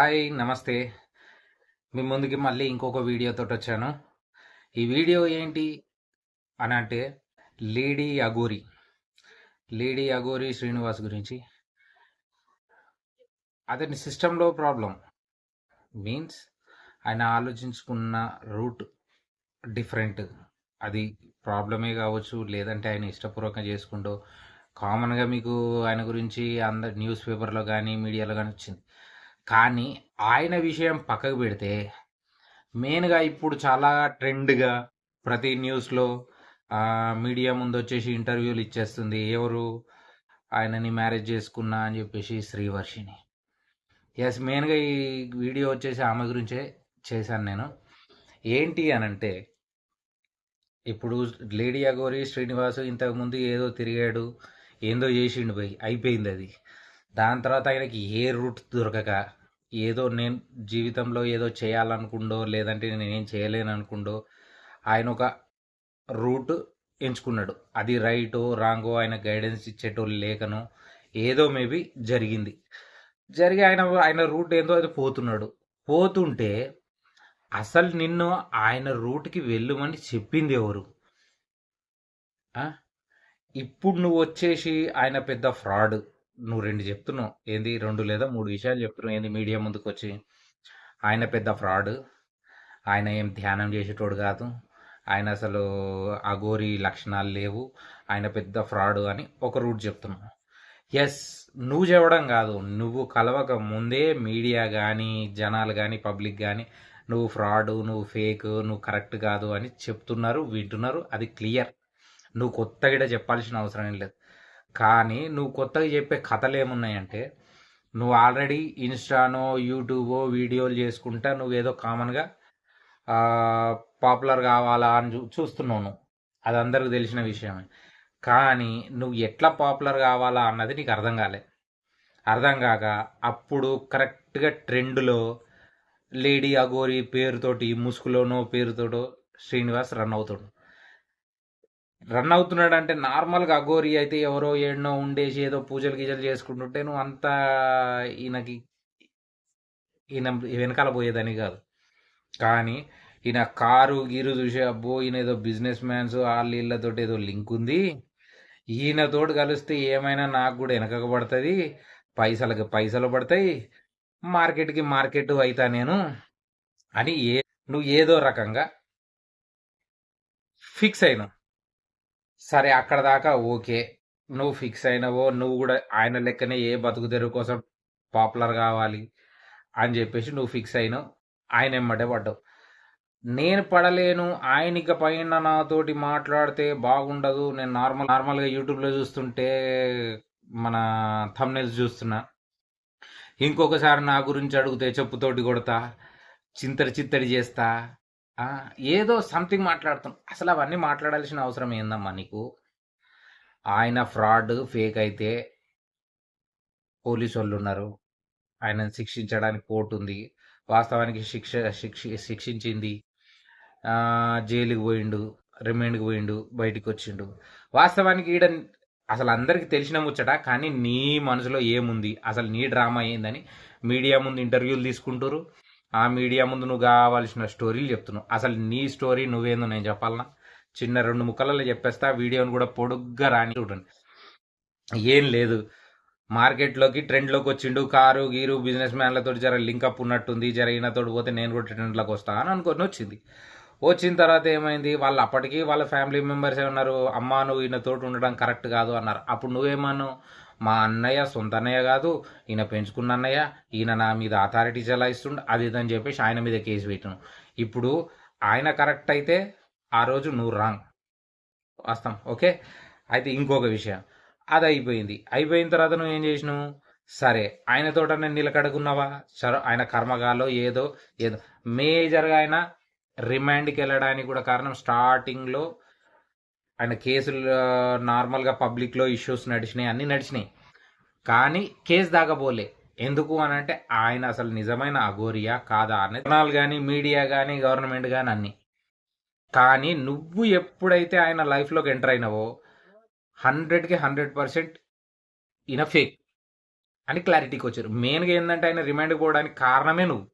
Hi నమస్తే. మీ ముందుకి మళ్ళీ ఇంకొక వీడియోతో వచ్చాను. ఈ వీడియో ఏంటి అని అంటే లేడీ అఘోరి శ్రీనివాస్ గురించి. అతని సిస్టంలో ప్రాబ్లం మీన్స్ ఆయన ఆలోచించుకున్న రూట్ డిఫరెంట్. అది ప్రాబ్లమే కావచ్చు, లేదంటే ఆయన ఇష్టపూర్వకంగా చేసుకుంటూ కామన్గా మీకు ఆయన గురించి అందరు న్యూస్ పేపర్లో కానీ మీడియాలో కానీ వచ్చింది. కానీ ఆయన విషయం పక్కకు పెడితే మెయిన్గా ఇప్పుడు చాలా ట్రెండ్గా ప్రతి న్యూస్లో మీడియా ముందు వచ్చేసి ఇంటర్వ్యూలు ఇచ్చేస్తుంది. ఎవరు ఆయనని మ్యారేజ్ చేసుకున్నా అని చెప్పేసి శ్రీవర్షిని. ఎస్, మెయిన్గా ఈ వీడియో వచ్చేసి ఆమె గురించే చేశాను నేను. ఏంటి అనంటే, ఇప్పుడు లేడీ అఘోరి శ్రీనివాస్ ఇంతకుముందు ఏదో తిరిగాడు, ఏందో చేసిండు, పోయి అయిపోయింది అది. దాని తర్వాత ఆయనకి ఏ రూట్ దొరకక ఏదో నేను జీవితంలో ఏదో చేయాలనుకుండో, లేదంటే నేనేం చేయలేను అనుకుండో ఆయన ఒక రూట్ ఎంచుకున్నాడు. అది రైటో రాంగో ఆయన గైడెన్స్ ఇచ్చేటోళ్ళు లేకనో ఏదో మేబీ జరిగి ఆయన రూట్ ఏందో అది పోతుంటే అసలు నిన్ను ఆయన రూట్కి వెళ్ళమని చెప్పింది ఎవరు? ఇప్పుడు నువ్వు వచ్చేసి ఆయన పెద్ద ఫ్రాడ్, నువ్వు రెండు చెప్తున్నావు. ఏంది 2 లేదా 3 విషయాలు చెప్తున్నావు. ఏంది మీడియా ముందుకు వచ్చి ఆయన పెద్ద ఫ్రాడ్, ఆయన ఏం ధ్యానం చేసేటోడు కాదు, ఆయన అసలు అఘోరి లక్షణాలు లేవు, ఆయన పెద్ద ఫ్రాడ్ అని ఒక రూట్ చెప్తున్నావు. ఎస్, నువ్వు చెప్పడం కాదు, నువ్వు కలవక ముందే మీడియా కానీ జనాలు కానీ పబ్లిక్ కానీ నువ్వు ఫ్రాడ్, నువ్వు ఫేక్, నువ్వు కరెక్ట్ కాదు అని చెప్తున్నారు, వింటున్నారు. అది క్లియర్. నువ్వు కొత్తగా చెప్పాల్సిన అవసరం ఏం లేదు. కానీ నువ్వు కొత్తగా చెప్పే కథలు ఏమున్నాయంటే, నువ్వు ఆల్రెడీ ఇన్స్టానో యూట్యూబో వీడియోలు చేసుకుంటా నువ్వేదో కామన్గా పాపులర్ కావాలా అని చూస్తున్నావు నువ్వు. అది అందరికి తెలిసిన విషయమే. కానీ నువ్వు ఎట్లా పాపులర్ కావాలా అన్నది నీకు అర్థం కాక అప్పుడు కరెక్ట్గా ట్రెండ్లో లేడీ అఘోరి పేరుతోటి ముసుగులోనో పేరుతోటో శ్రీనివాస్ రన్ అవుతున్నాడు. అంటే నార్మల్గా అఘోరి అయితే ఎవరో ఏడనో ఉండేసి ఏదో పూజలు గీజలు చేసుకుంటుంటే నువ్వు అంతా ఈయన వెనకాల పోయేదని కాదు. కానీ ఈయన కారు గీరు చూసే అబ్బో ఈయన ఏదో బిజినెస్ మ్యాన్స్ వాళ్ళ వీళ్ళతోటి ఏదో లింక్ ఉంది, ఈయనతోటి కలిస్తే ఏమైనా నాకు కూడా వెనకకు పడుతుంది, పైసలకి పైసలు పడతాయి, మార్కెట్కి మార్కెట్ అవుతా నేను అని నువ్వు ఏదో రకంగా ఫిక్స్ అయినావు. సరే, అక్కడ దాకా ఓకే, నువ్వు ఫిక్స్ అయినవో, నువ్వు కూడా ఆయన లెక్కనే ఏ బతుకు తెరువు కోసం పాపులర్ కావాలి అని చెప్పేసి నువ్వు ఫిక్స్ అయినావు. ఆయన ఎమ్మటే పడ్డావు. నేను పడలేను, ఆయన ఇక పైన నాతోటి మాట్లాడితే బాగుండదు, నేను నార్మల్గా యూట్యూబ్లో చూస్తుంటే మన థంబ్నెయిల్స్ చూస్తున్నా, ఇంకొకసారి నా గురించి అడిగితే చెప్పుతోటి కొడతా, చిత్తడి చేస్తా, ఏదో సంథింగ్ మాట్లాడుతాం. అసలు అవన్నీ మాట్లాడాల్సిన అవసరం ఏందమ్మా నీకు? ఆయన ఫ్రాడ్ ఫేక్ అయితే పోలీసు వాళ్ళు ఉన్నారు, ఆయనను శిక్షించడానికి కోర్టు ఉంది, వాస్తవానికి శిక్షించింది, జైలుకి పోయిండు, రిమాండ్కి పోయిండు, బయటికి వచ్చిండు. వాస్తవానికి ఈడ అసలు అందరికి తెలిసిన ముచ్చట, కానీ నీ మనసులో ఏముంది, అసలు నీ డ్రామా ఏందని మీడియా ముందు ఇంటర్వ్యూలు తీసుకుంటారు. ఆ మీడియా ముందు నువ్వు కావాల్సిన స్టోరీలు చెప్తున్నావు. అసలు నీ స్టోరీ నువ్వేందో నేను చెప్పాలనా? చిన్న 2 ముక్కలలో చెప్పేస్తా, వీడియోని కూడా పొడుగ్గా రాని చూడండి. ఏం లేదు, మార్కెట్లోకి ట్రెండ్లోకి వచ్చిండు, కారు గీరు బిజినెస్ మ్యాన్లతో జర లింకప్ ఉన్నట్టుంది, జర ఈయనతోటి పోతే నేను కూడా ట్రెండ్లోకి వస్తా అని అనుకొని వచ్చిన తర్వాత ఏమైంది, వాళ్ళు అప్పటికి వాళ్ళ ఫ్యామిలీ మెంబర్స్ ఏమన్నారు, అమ్మా నువ్వు ఈయనతోటి ఉండడం కరెక్ట్ కాదు అన్నారు. అప్పుడు నువ్వేమన్నావు, మా అన్నయ్య సొంత అన్నయ్య కాదు, ఈయన పెంచుకున్న అన్నయ్య, ఈయన నా మీద అథారిటీ చెలాయిస్తుండు, అది ఇదని చెప్పేసి ఆయన మీద కేసు పెట్టాను. ఇప్పుడు ఆయన కరెక్ట్ అయితే ఆ రోజు నువ్వు రాంగ్, వాస్తవం. ఓకే, అయితే ఇంకొక విషయం, అది అయిపోయిన తర్వాత నువ్వు ఏం చేసినావు? సరే, ఆయనతోట నేను నిలకడుకున్నావా? సరే, ఆయన కర్మగాలో ఏదో మేజర్గా ఆయన రిమాండ్కి వెళ్ళడానికి కూడా కారణం, స్టార్టింగ్లో ఆయన కేసులు నార్మల్గా పబ్లిక్లో ఇష్యూస్ అన్నీ నడిచినాయి, కానీ కేసు దాకా పోలే. ఎందుకు అని అంటే ఆయన అసలు నిజమైన అఘోరియా కాదా అనేది జనాలు కానీ మీడియా కానీ గవర్నమెంట్ కానీ అన్నీ. కానీ నువ్వు ఎప్పుడైతే ఆయన లైఫ్లోకి ఎంటర్ అయినావో 100% ఈయన ఫేక్. అని క్లారిటీకి వచ్చారు. మెయిన్గా ఏంటంటే ఆయన రిమైండ్ పోవడానికి కారణమే నువ్వు.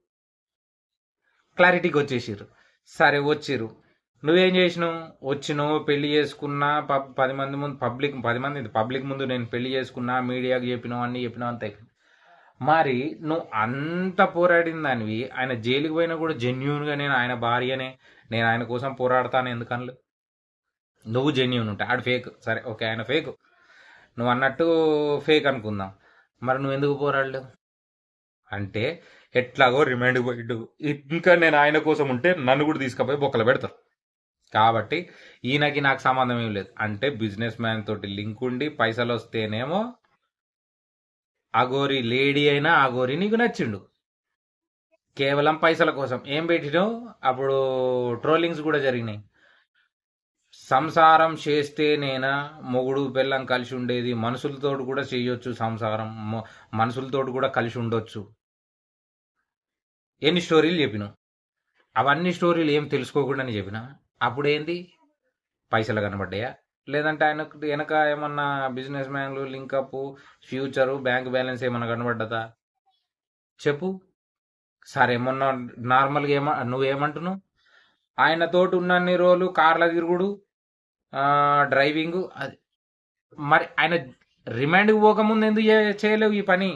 క్లారిటీకి వచ్చేసారు. సరే వచ్చిర్రు. నువ్వేం చేసినావు? వచ్చినావు, పెళ్లి చేసుకున్నా, 10 మంది ముందు పబ్లిక్ ముందు నేను పెళ్లి చేసుకున్నా, మీడియాకి చెప్పినావు, అన్ని చెప్పినావు, అంత అయిపోయింది. మరి నువ్వు అంత పోరాడిన దానివి ఆయన జైలుకి పోయినా కూడా జెన్యున్గా నేను ఆయన భార్యనే, నేను ఆయన కోసం పోరాడతాను ఎందుకనలు? నువ్వు జెన్యున్ ఉంటా, ఆడు ఫేక్. సరే ఓకే, ఆయన ఫేక్, నువ్వు అన్నట్టు ఫేక్ అనుకుందాం. మరి నువ్వు ఎందుకు పోరాడలేవు? అంటే ఎట్లాగో రిమైండ్ పోయిండు, ఇంకా నేను ఆయన కోసం ఉంటే నన్ను కూడా తీసుకుపోయి బొక్కలు పెడతారు. కాబట్టి ఈయనకి నాకు సంబంధం ఏం లేదు. అంటే బిజినెస్ మ్యాన్ తోటి లింక్ ఉండి పైసలు వస్తేనేమో అగోరి లేడీ అయినా అగోరి నీకు నచ్చిండు. కేవలం పైసల కోసం ఏం పెట్టినావు? అప్పుడు ట్రోలింగ్స్ కూడా జరిగినాయి. సంసారం చేస్తేనేనా మొగుడు పెళ్ళం కలిసి ఉండేది, మనుషులతో కూడా చేయొచ్చు సంసారం, మనుషులతో కూడా కలిసి ఉండొచ్చు. ఎన్ని స్టోరీలు చెప్పినావు? అవన్నీ స్టోరీలు ఏం తెలుసుకోకుండా చెప్పినా. అప్పుడేంది? పైసలు కనబడ్డాయా? లేదంటే ఆయనకు వెనక ఏమన్నా బిజినెస్ మ్యాన్లు, లింకప్, ఫ్యూచరు, బ్యాంక్ బ్యాలెన్స్ ఏమన్నా కనబడ్డదా? చెప్పు. సరే మొన్న నార్మల్గా నువ్వేమంటున్నావు? ఆయనతోటి ఉన్నన్ని రోజులు కార్ల తిరుగుడు, డ్రైవింగ్, అది. మరి ఆయన రిమాండ్కి పోకముందు ఎందుకు చేయలేవు ఈ పని?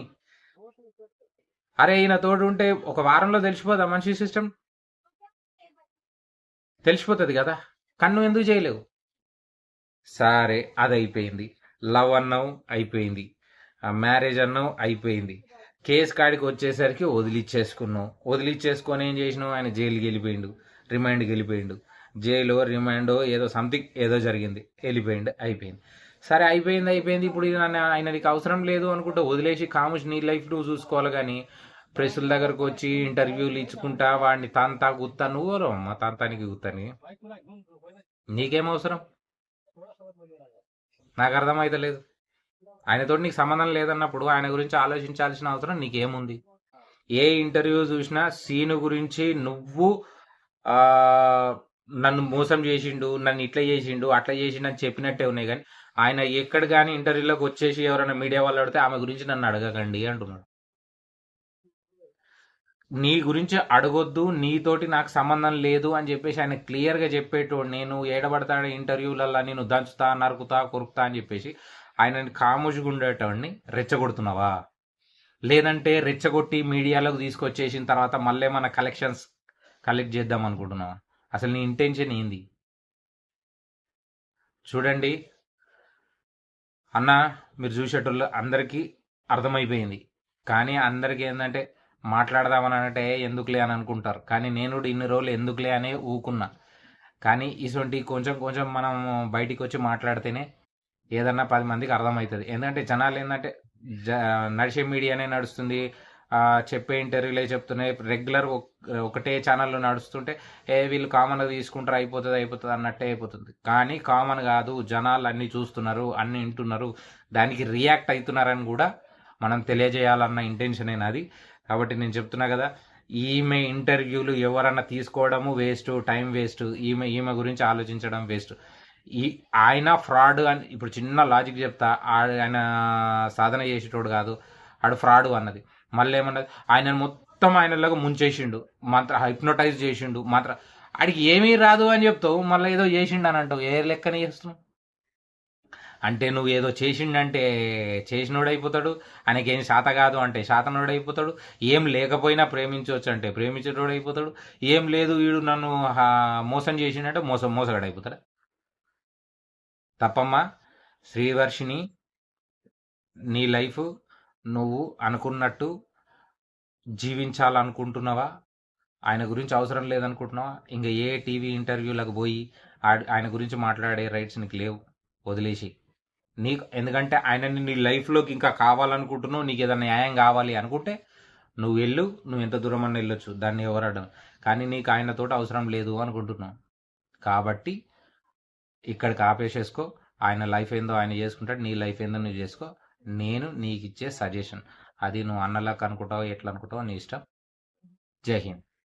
అరే ఈయన తోడు ఉంటే ఒక వారంలో తెలిసిపోదా మనిషి సిస్టమ్? తెలిసిపోతుంది కదా. కన్ను ఎందుకు చేయలేవు? సరే అది అయిపోయింది. లవ్ అన్నావు, అయిపోయింది. మ్యారేజ్ అన్నావు, అయిపోయింది. కేసు కాడికి వచ్చేసరికి వదిలిచ్చేసుకొని ఏం చేసినావు? ఆయన జైలుకి వెళ్ళిపోయిండు, రిమాండ్కి వెళ్ళిపోయిండు. జైలు రిమాండ్ ఏదో సంథింగ్ ఏదో జరిగింది, వెళ్ళిపోయిండు, అయిపోయింది. సరే అయిపోయింది. ఇప్పుడు ఆయనకి అవసరం లేదు అనుకుంటా వదిలేసి కాముష్ నీ లైఫ్ నువ్వు చూసుకోవాలి. కానీ ప్రెస్సుల దగ్గరకు వచ్చి ఇంటర్వ్యూలు ఇచ్చుకుంటా వాడిని తాంతా గుత్తా, నువ్వు అమ్మ తాంతానికి గుత్తని, నీకేం అవసరం? నాకు అర్థమైతలేదు. ఆయనతో నీకు సంబంధం లేదన్నప్పుడు ఆయన గురించి ఆలోచించాల్సిన అవసరం నీకేముంది? ఏ ఇంటర్వ్యూ చూసినా సీను గురించి నువ్వు నన్ను మోసం చేసిండు, నన్ను ఇట్లా చేసిండు, అట్లా చేసిండు అని చెప్పినట్టే ఉన్నాయి. కానీ ఆయన ఎక్కడ కానీ ఇంటర్వ్యూలోకి వచ్చేసి ఎవరైనా మీడియా వాళ్ళు అడిగితే ఆమె గురించి నన్ను అడగకండి అంటున్నాడు. నీ గురించి అడగొద్దు, నీతోటి నాకు సంబంధం లేదు అని చెప్పేసి ఆయన క్లియర్గా చెప్పేటోడు. నేను ఏడబడతాడు ఇంటర్వ్యూలల్లో, నేను దంచుతా, నరుకుతా, కొరుకుతా అని చెప్పేసి ఆయనని కాముషుగా ఉండేటోడిని రెచ్చగొడుతున్నావా? లేదంటే రెచ్చగొట్టి మీడియాలోకి తీసుకొచ్చేసిన తర్వాత మళ్ళీ మన కలెక్షన్స్ కలెక్ట్ చేద్దాం అనుకుంటున్నావా? అసలు నీ ఇంటెన్షన్ ఏంది? చూడండి అన్న, మీరు చూసేటోళ్ళు అందరికీ అర్థమైపోయింది. కానీ అందరికీ ఏంటంటే మాట్లాడదామని అంటే ఎందుకులే అని అనుకుంటారు. కానీ నేను కూడా ఇన్ని రోజులు ఎందుకులే అని ఊకున్నా. కానీ ఇటువంటి కొంచెం కొంచెం మనం బయటికి వచ్చి మాట్లాడితేనే ఏదన్నా 10 మందికి అర్థమవుతుంది. ఏంటంటే జనాలు ఏంటంటే నడిచే మీడియానే నడుస్తుంది, చెప్పే ఇంటర్వ్యూలే చెప్తున్నాయి, రెగ్యులర్ ఒకటే ఛానల్లో నడుస్తుంటే వీళ్ళు కామన్గా తీసుకుంటారు, అయిపోతుంది అన్నట్టే అయిపోతుంది. కానీ కామన్ కాదు, జనాలు అన్నీ చూస్తున్నారు, అన్నీ వింటున్నారు, దానికి రియాక్ట్ అవుతున్నారని కూడా మనం తెలియజేయాలన్న ఇంటెన్షన్ అది. కాబట్టి నేను చెప్తున్నా కదా, ఈమె ఇంటర్వ్యూలు ఎవరన్నా తీసుకోవడము వేస్ట్, టైం వేస్ట్, ఈమె గురించి ఆలోచించడం వేస్ట్. ఆయన ఫ్రాడ్ అని ఇప్పుడు చిన్న లాజిక్ చెప్తా. ఆయన సాధన చేసేటోడు కాదు, ఆడు ఫ్రాడ్ అన్నది. మళ్ళీ ఏమన్నది? ఆయన మొత్తం ఆయనలాగా ముంచేసిండు, హైప్నోటైజ్ చేసిండు, ఆడికి ఏమీ రాదు అని చెప్తావు, మళ్ళీ ఏదో చేసిండు అని అంటావు. ఏ లెక్కన చేస్తున్నావు? అంటే నువ్వు ఏదో చేసిండంటే చేసినోడైపోతాడు, ఆయనకేం శాత కాదు అంటే శాతనోడైపోతాడు, ఏం లేకపోయినా ప్రేమించవచ్చు అంటే ప్రేమించేటోడైపోతాడు, ఏం లేదు వీడు నన్ను మోసం చేసిండంటే మోసగాడైపోతాడు. తప్పమ్మా. శ్రీవర్షిని, నీ లైఫ్ నువ్వు అనుకున్నట్టు జీవించాలనుకుంటున్నావా? ఆయన గురించి అవసరం లేదనుకుంటున్నావా? ఇంకా ఏ టీవీ ఇంటర్వ్యూలకు పోయి ఆయన గురించి మాట్లాడే రైట్స్ నీకు లేవు, వదిలేసి. నీకు ఎందుకంటే ఆయనని నీ లైఫ్లోకి ఇంకా కావాలనుకుంటున్నావు, నీకు ఏదైనా న్యాయం కావాలి అనుకుంటే నువ్వు నువ్వు ఎంత దూరం అన్న వెళ్ళొచ్చు, దాన్ని ఎవరడం. కానీ నీకు ఆయనతోటి అవసరం లేదు అనుకుంటున్నావు కాబట్టి ఇక్కడికి ఆపేసేసుకో. ఆయన లైఫ్ ఏందో ఆయన చేసుకుంటాడు, నీ లైఫ్ ఏందో నువ్వు చేసుకో. నేను నీకు ఇచ్చే సజెషన్ అది. నువ్వు అన్నలాగా అనుకుంటావు, ఎట్లా అనుకుంటావు నీ ఇష్టం. జై హింద్.